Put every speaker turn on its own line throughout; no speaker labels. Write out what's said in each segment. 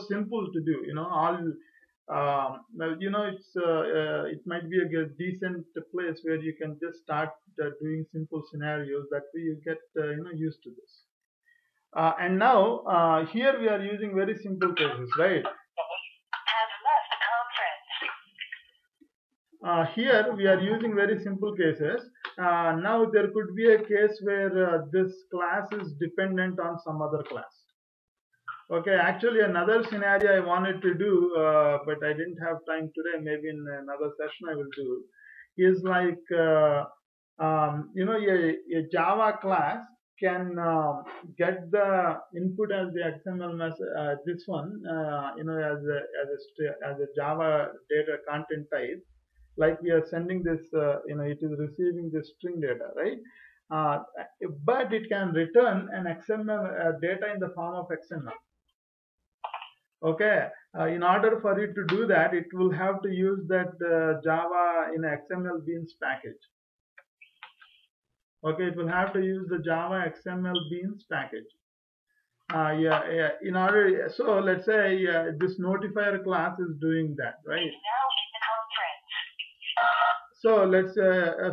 simple to do. Well, it might be a decent place where you can just start doing simple scenarios. That way you get used to this. And now here we are using very simple cases, right? Here we are using very simple cases. Now there could be a case where this class is dependent on some other class. Okay, actually another scenario I wanted to do, but I didn't have time today. Maybe in another session I will do. Is like a Java class can get the input as the XML message. This one, as a Java data content type. Like we are sending this, it is receiving this string data, right? But it can return an XML data in the form of XML. Okay, in order for it to do that, it will have to use that Java in XML beans package. Okay, it will have to use the Java XML beans package. In order, so let's say this notifier class is doing that, right? So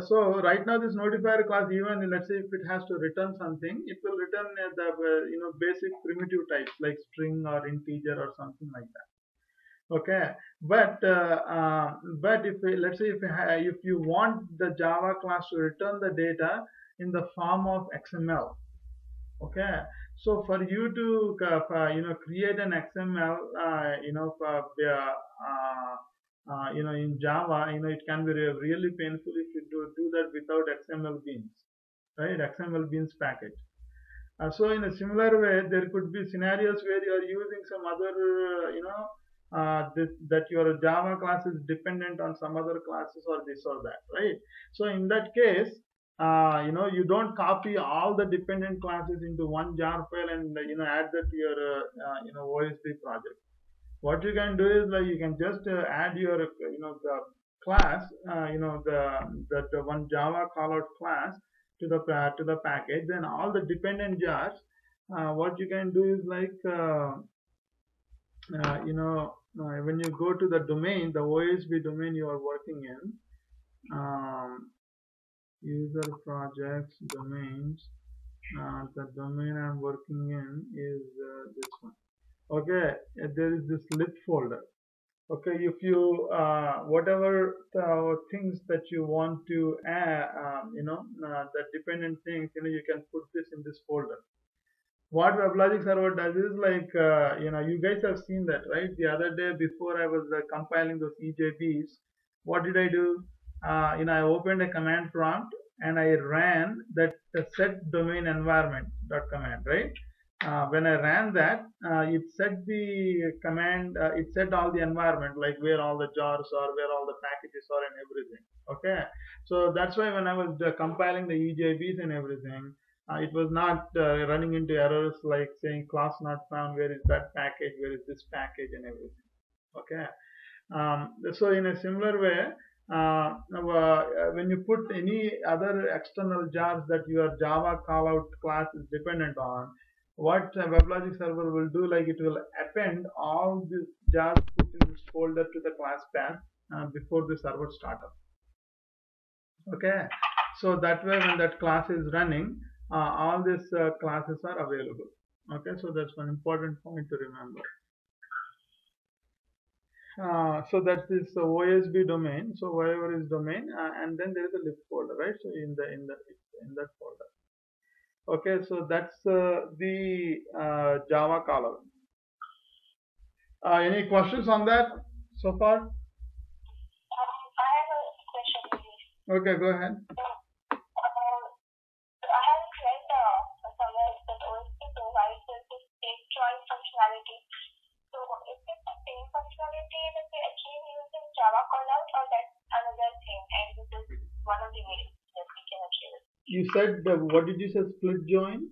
so right now this notifier class, even let's say if it has to return something, it will return the basic primitive types like string or integer or something like that. Okay, but if let's say if you want the Java class to return the data in the form of XML, okay, so for you to create an XML in Java, it can be really painful if you do that without XML beans, right? XML beans package. So in a similar way, there could be scenarios where you are using some other, that your Java class is dependent on some other classes or this or that, right? So in that case, you don't copy all the dependent classes into one jar file and add that to your OSB project. What you can do is like you can just add your the class the one Java callout class to the package. Then all the dependent jars, what you can do is like when you go to the domain, the OSB domain you are working in, user projects domains, the domain I'm working in is this one. Okay, there is this lib folder. Okay, if you whatever things that you want to add, the dependent things, you can put this in this folder. What WebLogic server does is like you guys have seen that, right? The other day before I was compiling those EJBs, what did I do? I opened a command prompt and I ran that set domain environment command, right? When I ran that, it set the command, it set all the environment, like where all the jars are, where all the packages are and everything. Okay, so that's why when I was compiling the EJBs and everything, it was not running into errors like saying class not found, where is that package, where is this package and everything. Okay, so in a similar way, when you put any other external jars that your Java callout class is dependent on, what WebLogic server will do, like it will append all these jars put in this folder to the class path before the server startup. Okay, so that way when that class is running, all these classes are available. Okay, so that's one important point to remember. So that's this OSB domain. So wherever is domain, and then there is a lib folder, right? So in that folder. Okay, so that's the Java callout. Any questions on that so far?
I have a question, please.
Okay, go ahead.
I have read somewhere that OSP provides this state join functionality. So is it the same functionality that we achieve using Java callout, or that's another thing, and this is one of the ways that we can achieve it?
You said, what did you say, split join?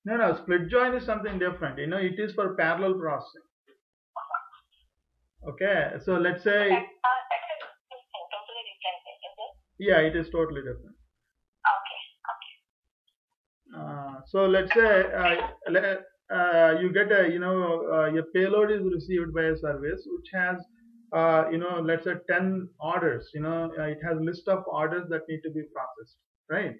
Yeah.
No, split join is something different. It is for parallel processing. Okay, so let's say.
That's totally different, is it?
Yeah, it is totally different.
Okay.
So let's say you get a, your payload is received by a service which has, let's say 10 orders. It has a list of orders that need to be processed, right?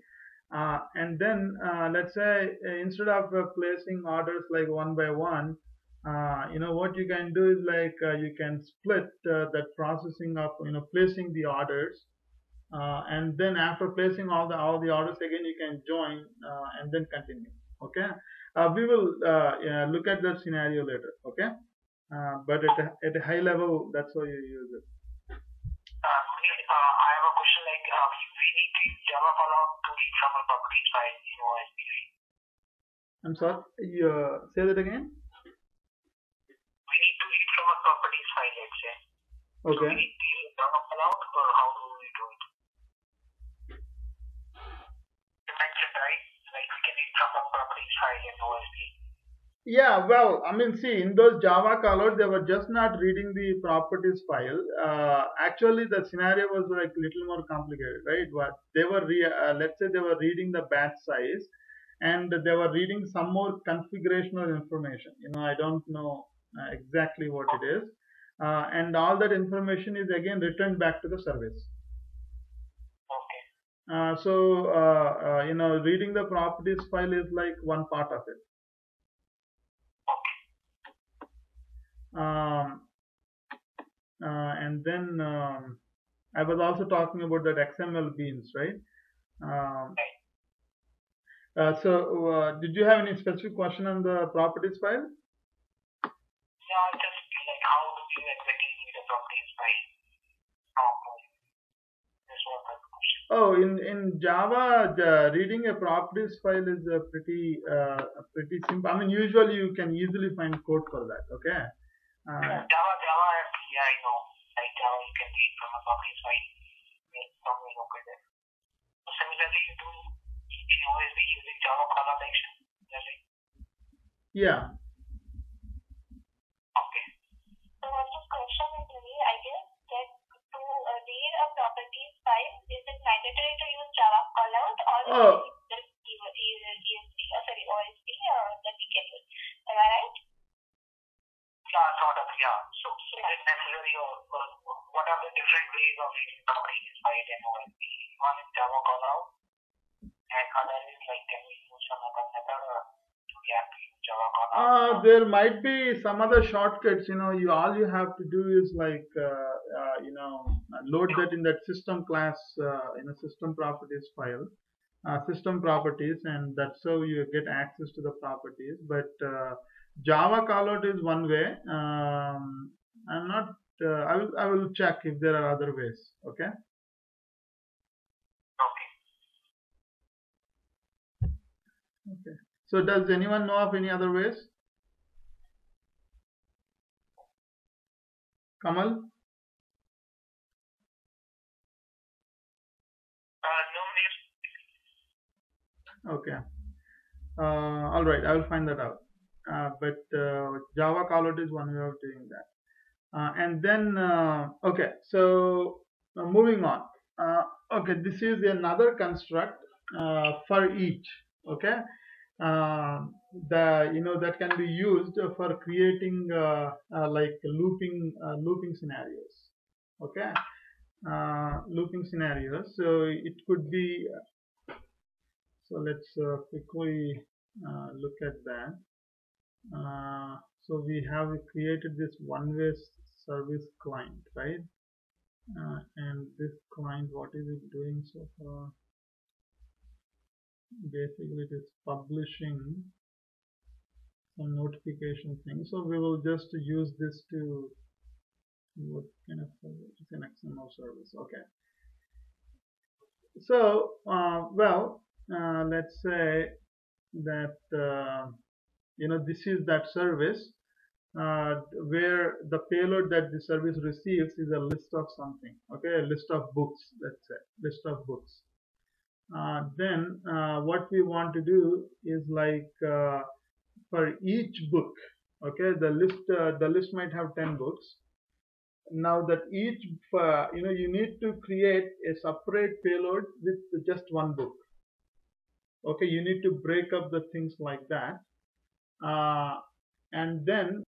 And then let's say instead of placing orders like one by one, what you can do is like you can split that processing of, placing the orders, and then after placing all the orders again, you can join and then continue. Okay, we will look at that scenario later. Okay, but at a high level, that's how you use it.
I have a question like we need to use Java callout to read from a properties file in OSP, right?
I'm sorry, say that again.
We need to read from a properties file, let's say. So we
Okay.
need to use Java callout, or how do we do it? You mentioned, right? Like we can read from a properties file in OSP.
Yeah, well, I mean, see, in those Java callouts, they were just not reading the properties file. Actually, the scenario was like little more complicated, right? What they were, let's say, they were reading the batch size, and they were reading some more configurational information. I don't know exactly what it is, and all that information is again returned back to the service.
Okay.
Reading the properties file is like one part of it. Um, and then I was also talking about that XML beans, right? Um, did you have any specific question on the properties file?
Yeah, just like how do you exactly read a properties file? This was my question.
Oh, in Java, reading a properties file is pretty simple. I mean, usually you can easily find code for that. Okay.
Java, yeah, I know. Like Java, you can read from a properties file. Somewhere located. So similarly, you do in OSB using Java callout action.
Yeah.
Okay. So one just question is really, I guess that to read a properties file, is it mandatory to use Java callout, or just OSB that we can use? Am I right? Yeah, sort of, yeah. So is it necessary, or what are the different ways of reading properties file in OSB? One is Java callout, and other is like, can we use some other method, or do we have to use Java callout?
There might be some other shortcuts. All you have to do is like load that in that system class in a system properties file, system properties, and that's how you get access to the properties. But Java callout is one way. I'm not. I will check if there are other ways. Okay. Okay. So does anyone know of any other ways? Kamal? Okay. All right, I will find that out. But Java callout is one way of doing that. And then, okay, so moving on. Okay, this is another construct for each. Okay, that can be used for creating like looping scenarios. Okay, looping scenarios. So it could be. So let's quickly look at that. So we have created this one-way service client, right? And this client, what is it doing so far? Basically, it is publishing some notification thing. So we will just use this to what kind of service? It's an XML service. Okay. So let's say that this is that service where the payload that the service receives is a list of something. Okay, a list of books. Let's say list of books. Then what we want to do is like for each book. Okay, the list might have 10 books. Now that each you need to create a separate payload with just one book. Okay, you need to break up the things like that. uh, and then